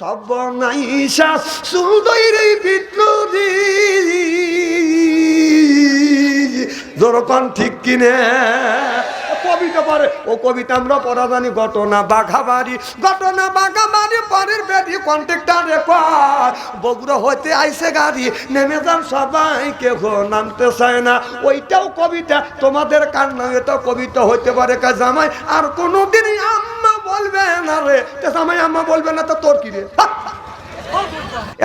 সব নাইসা সুদৈরে বিদ্রোহী যেরকম ঠিক কিনে কবিতা পারে ও কবিতা আমরা পড়া জানি। ঘটনা বাঘাবাড়ি পরের বেদি কন্ট্রাক্টর রেকর্ড বগুড়া হইতে আইসে গাড়ি নেমে যান সবাই কেউ নামতে চায় না। ওইটাও কবিতা তোমাদের কার নাম এটাও কবিতা হইতে পারে কা জামাই আর কোনোদিনই আম্মা বলবে না রে জামাই আম্মা বলবে না তো তোর কি রে।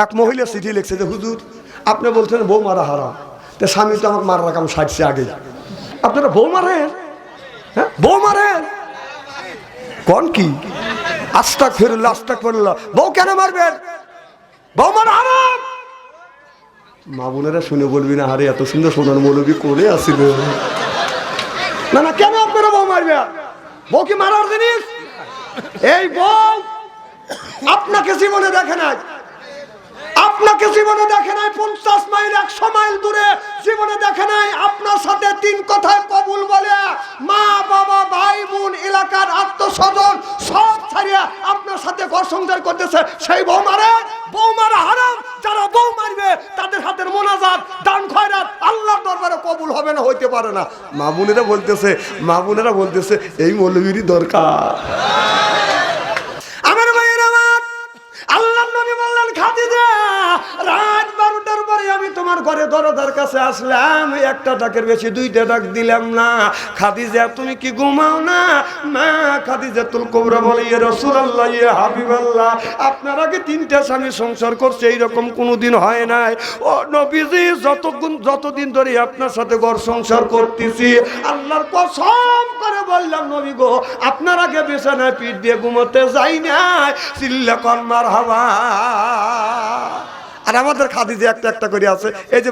এক মহিলা চিঠি লিখছে যে হুজুর আপনি বলছেন বউ মারা হারাম, তো স্বামী তো আমাকে মারার রকম সাজছে আগে, আপনারা বউ মারেন? হ্যাঁ বউ মারেন কোন কি? আস্তাগফিরুল্লাহ আস্তাগফিরুল্লাহ। বউ কেন মারবেন? বউ মারা হারাম। মা বোনেরা শুনে বলবি না হারে এত সুন্দর সোনার মৌলবী করে আসিল না না কেন আপনারা বউ মারবেন? বউ কি মারার জিনিস? এই বউ আপনাকে জীবনে দেখে নাই, আপনাকে জীবনে দেখে নাই 50 মাইল 100 মাইল দূরে জীবনে দেখে নাই। আপনার সাথে 3 কথায় কবুল বলে মা বাবা ভাই বোন এলাকার আত্মস্বজন সব ছাড়িয়ে আপনার সাথে ঘর সংসার করতেছে, সেই বউ মারে? বউ মারা হারাম। যারা বউ মারবে তাদের হাতের মোনাজাত দান খয়রাত আল্লাহর দরবারে কবুল হবে না, হইতে পারে না। মা বোনেরা বলতেছে এই মৌলবীরই দরকার। আমার ভাইয়ের আমার আল্লাহ নবী বললেন খাদিজা রাত 12টার পরে আমি তোমার ঘরে দরজার কাছে আসলাম, একটা ডাকের বেশি 2টা ডাক দিলাম না। খাদিজা তুমি কি ঘুমাও না? মা খাদিজাতুল কুবরা বলে ইয়া রাসূলুল্লাহ ইয়া হাবিবাল্লাহ আপনার আগে 3টা স্বামী সংসার করছে এইরকম কোনোদিন হয় নাই। ও নবীজি যতদিন ধরে আপনার সাথে ঘর সংসার করতেছি আল্লাহর কসম করে বললাম নবী গো আপনার আগে বিছানায় পিঠ দিয়ে ঘুমোতে যাই নাই। চিল্লা কর মারহাবা। আর আমাদের খাদিজা একটা করে আছে এই যে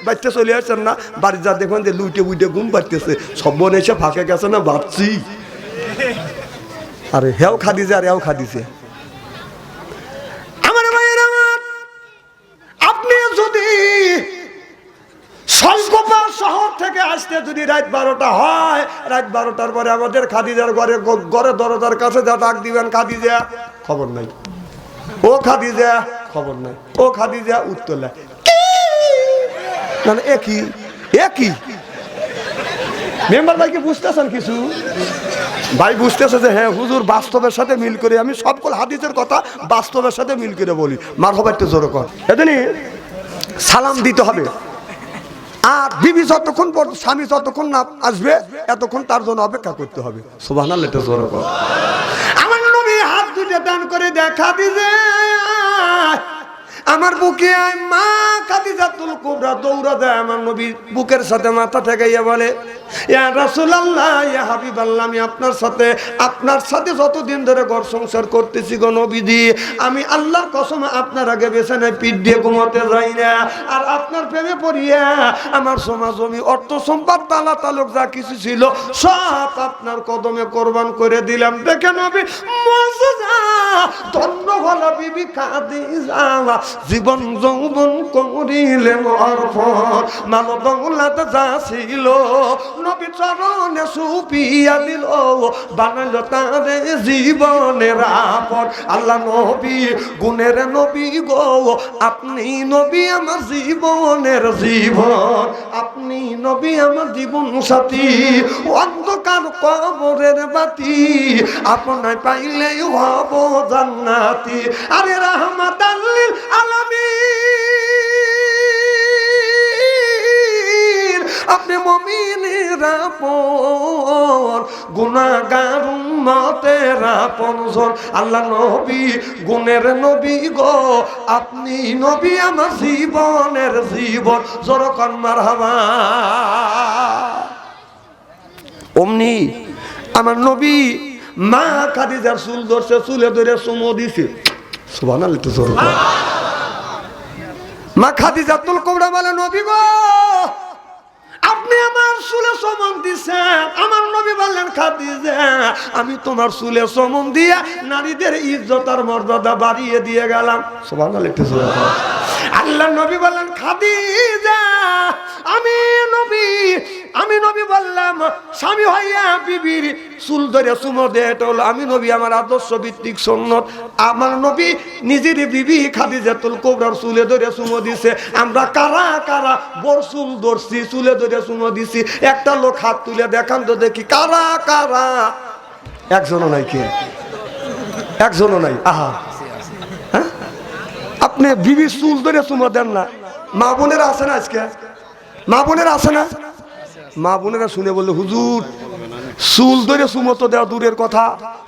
বাইতে চলে আসছেন না বাড়ি যা দেখুন যে লুইটে বুইটে ঘুম পাইতেছে সব বোন এসে ফাঁকে গেছে না ভাবছি। আরে হেও খাদিজা আর হেও খাদিজা। আমার ভাইয়ের আমার আপনি যদি সলকোপা শহর থেকে আসতে যদি রাত 12টা হয়, রাত 12টার পরে আমাদের খাদিজার ঘরে দরজার কাছে যা ডাক দিবেন খাদিজা খবর নাই, ও খাদিজা খবর নাই, ও খাদিজা উত্তর না একই মেম্বার ভাই কি বুঝতেছেন কিছু? ভাই বুঝতেছে যে হ্যাঁ হুজুর বাস্তবের সাথে মিল করে আমি সবগুলো হাদিসের কথা বাস্তবের সাথে মিল করে বলি। মারহাবা একটু জোরে কর। এদিনই সালাম দিতে হবে। আর বিবি যতক্ষণ স্বামী যতক্ষণ না আসবে এতক্ষণ তার জন্য অপেক্ষা করতে হবে। সুবহানাল্লাহ একটু জোরে কর। আমার নবী হাত দুটো দান করে দেখা দিছে আমার বুকে মা খাদিজাতুল কুবরা দৌড়া দেয় আমার নবীর বুকের সাথে মাথা ঠেকাইয়া বলে ইয়া রাসূলুল্লাহ ইয়া হাবিবাল্লাহ আমি আপনার সাথে যতদিন ধরে ঘর সংসার করতেছি গো নবীজি আমি আল্লাহর কসম আপনার আগে বিছানায় পিঠ দিয়ে ঘুমাতে যাই না। আর আপনার প্রেমে পড়িয়া আমার সমাজ জমি অর্থ সম্পদ তালা তালুক যা কিছু ছিল সব আপনার কদমে কোরবান করে দিলাম। দেখে নবী মুজিজা ধন্য হলো বিবি খাদিজা জীবন যৌবন করিলে অর্পণ মাল দৌলত যা ছিল নবী চরণে সুপিয়া দিল বানালো তারে জীবনের আপন। আল্লাহ নবী গুণের নবী গো আপনি নবী আমার জীবনের জীবন, আপনি নবী আমার জীবন সাথী অন্ধকার কবরের বাতি আপনায় পাইলেই হব জান্নাতি। আরে রাহমাতাল লিল আলামিন আপনি মুমিনের আপন গুনাহগার উম্মতের আপনজন। আল্লাহ নবী গুণের নবী গো আপনি নবী আমার জীবনের জীবন। জোরকন মারহাবা। অমনি আমার নবী মা খাদিজার চুল ধরছে, চুলে ধরে চুমো দিছে। সুবহানাল্লাহ তো জোরে কর। মা খাদিজাতুল কুবরা বলে নবী গো আপনি আমার চুলে চুমন দিছেন। আমার নবী বললেন খাদিজা আমি তোমার চুলে চুমন দিয়া নারীদের ইজ্জত আর মর্যাদা বাড়িয়ে দিয়ে গেলাম। সুবহানাল্লাহ একটু জোরে কর। আল্লাহ নবী বললেন খাদিজা আমি নবী আমি নবী বললাম স্বামী হইয়া বিবির চুল ধরে চুমো দেয়, এটা হলো আমি নবী আমার আদর্শ ভিত্তিক সুন্নত। আমার নবী নিজের বিবি খাদিজাতুল কুবরার চুলে ধরে চুমো দিছে। আমরা কারা কারা বড় চুল ধরছি, চুলে ধরে চুমো দিছি? একটা লোক হাত তুলে দেখান তো দেখি কারা কারা। একজনও নাই। কে? একজনও নাই। আহা, হ্যাঁ, আপনি বিবির চুল ধরে চুমো দেন না? মা বোনেরা আছে না? আজকে মা বোনেরা আছে না? মা বোনেরা শুনে বললে হুজুর চুল ধরে চুমো তো দেওয়া দূরের কথা,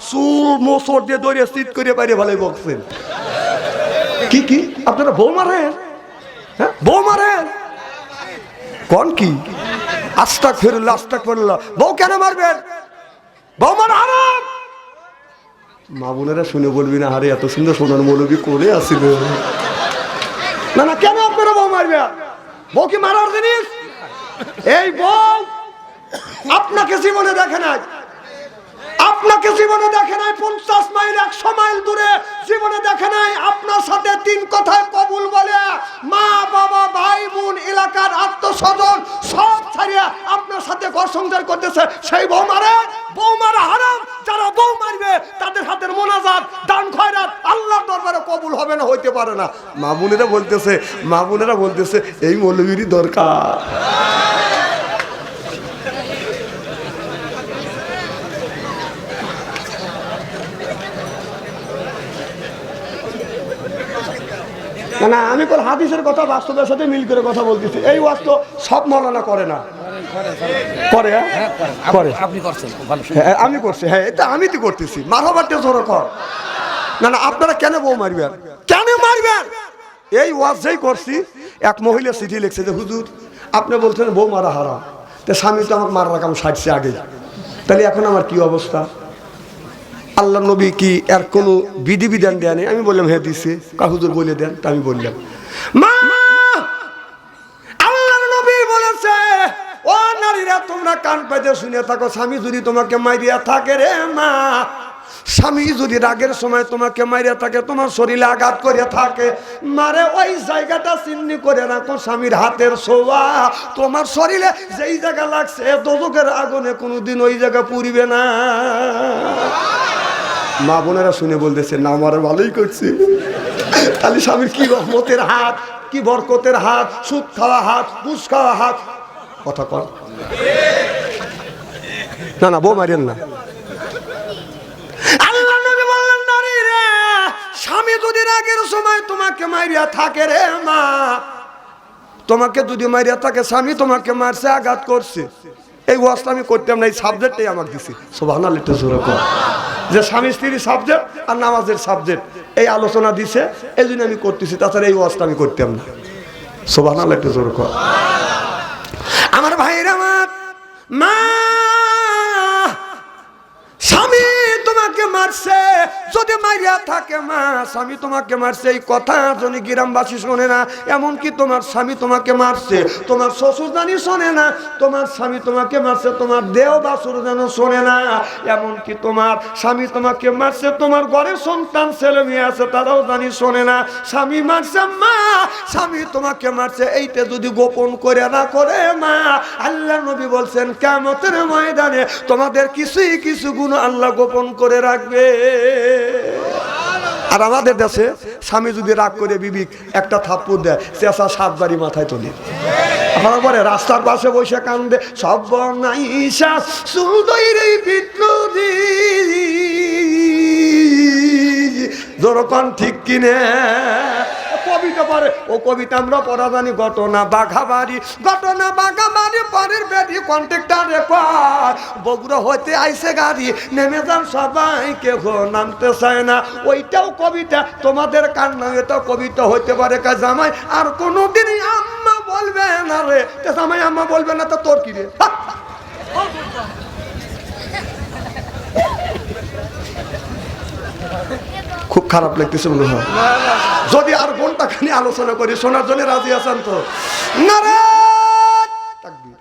চুল মোচড় দিয়ে ধরে চিৎ করে বাইরে ভালোই বকছেন। কি কি আপনারা বউ মারেন? হ্যাঁ, বউ মারেন কোন কি? আস্তাগফিরুল্লাহ আস্তাগফিরুল্লাহ। বউ কেন মারবেন? বউ মারা হারাম। মা বোনেরা শুনে বলবি না আরে এত সুন্দর সোনার মৌলবী করে আসিল। না না, কেন আপনারা বউ মারবেন? বউ কি মারার জিনিস? এই বউ আপনাকে জীবনে দেখে নাই, আপনাকে জীবনে দেখে নাই 50 মাইল 100 মাইল দূরে জীবনে দেখে নাই। আপনার সাথে 3 কথায় কবুল বলে মা বাবা ভাই বোন এলাকার আত্মস্বজন সব ছাড়িয়ে আপনার সাথে ঘর সংসার করতেছে, সেই বউ মারে? বউ মারা হারাম। যারা বউ মারবে তাদের হাতের মোনাজাত দান খয়রাত আল্লাহর দরবারে কবুল হবে না, হইতে পারে না। মা বোনেরা বলতেছে এই মৌলবীরই দরকার। না, আমি কোন হাদিসের কথা বাস্তবের সাথে মিল করে কথা বলতেছি। এই ওয়াজ তো সব মাওলানা করে না। করে? করে। আপনি করছেন? হ্যাঁ আমি করছি। হ্যাঁ এটা আমি তো করতেছি। মারহাবাতে জোরে কর। না না, আপনারা কেন বউ মারবেন? কেন মারবেন? এই ওয়াজ যেই করছি এক মহিলা চিঠি লিখছে যে হুজুর আপনি বলছেন বউ মারা হারাম, তা স্বামী তো আমাকে মারার কাম সাজছে আগে, তাহলে এখন আমার কি অবস্থা? আল্লাহ নবী কি এর কোনো বিধিবিধান দেয়নি? আমি বললাম হ্যাঁ দিছে। হুজুর বলে দেন। তা আমি বললাম মা আল্লাহ নবী বলেছে ও নারীরা তোমরা কান পেতে শুনে থাকো, স্বামী যদি তোমাকে মারিয়া থাকে রে মা, স্বামী যদি রাগের সময় তোমাকে মারিয়া থাকে, তোমার শরীরে আঘাত করে থাকে, মারে ওই জায়গাটা চিহ্নি করে রাখো স্বামীর হাতের ছোঁয়া। তোমার শরীরে যেই জায়গা লাগছে দোজখের আগুনে কোনোদিন ওই জায়গা পুড়িবে না। মা বোনেরা শুনে বলতেছে না আমার ভালোই করছে। তাহলে স্বামীর কি রহমতের হাত, কি বরকতের হাত, সুদ খাওয়া হাত, ঘুষ খাওয়া হাত। কথা কর না না, বউ মারেন না। আল্লাহ নবী বললেন নারী রে, স্বামী যদি রাগের সময় তোমাকে মারিয়া থাকে রে মা, তোমাকে যদি মারিয়া থাকে, স্বামী তোমাকে মারছে আঘাত করছে, এই ওয়াজটা আমি করতাম না, এই সাবজেক্টটাই আমাকে দিছি। সুবহানাল্লাহ, একটু জোরে কর। যে স্বামী স্ত্রীর সাবজেক্ট আর নামাজের সাবজেক্ট এই আলোচনা দিছে, এই জন্য আমি করতেছি, তাছাড়া এই ওয়াজটা আমি করতাম না। সুবহানাল্লাহ, একটু জোরে কর। আমার ভাইরা, আমার মা স্বামী তোমাকে মারছে, যদি মারিয়া থাকে মা স্বামী তোমাকে মারছে, এই কথা যদি গ্রামবাসী শোনে না, এমনকি তোমার স্বামী তোমাকে মারছে তোমার শ্বশুর জানি শোনে না, তোমার স্বামী তোমাকে মারছে তোমার দেও বাসুর যেন শোনে না, এমনকি তোমার স্বামী তোমাকে মারছে তোমার ঘরে সন্তান ছেলে মেয়ে আছে তারাও জানি শোনে না। স্বামী মারছে মা, স্বামী তোমাকে মারছে, এইটা যদি গোপন করে না করে মা, আল্লাহ নবী বলছেন কিয়ামতের ময়দানে তোমাদের কিছুই কিছু গুণ আল্লাহ গোপন করে রাখবে। আর আমাদের দেশে স্বামী যদি রাগ করে বিবি একটা থাপ্পড় দেয়, চেঁচা 7 বাড়ি মাথায় তোলে, পরে রাস্তার পাশে বসে কান্দে, সব নাইসা সুদৈরে বিপ্লবী যেরকম ঠিক কিনে কবিতা পারে। ও কবিতা আমরা পড়া জানি। ঘটনা বাঘাবাড়ি পরের বেদি কন্ট্রাক্টর রেকর্ড, বগুড়া হইতে আইসে গাড়ি, নেমে যান সবাই, কেউ নামতে চায় না। ওইটাও কবিতা, তোমাদের কার নাম এটাও কবিতা হইতে পারে। কা জামাই আর কোনোদিনই আম্মা বলবে না রে, জামাই আম্মা বলবে না তো তোর কি রে? খুব খারাপ লাগতেছে মনে হয়। যদি আর ঘন্টা খানি আলোচনা করি, শোনার জন্য রাজি আছেন তো? নারে তাকবীর।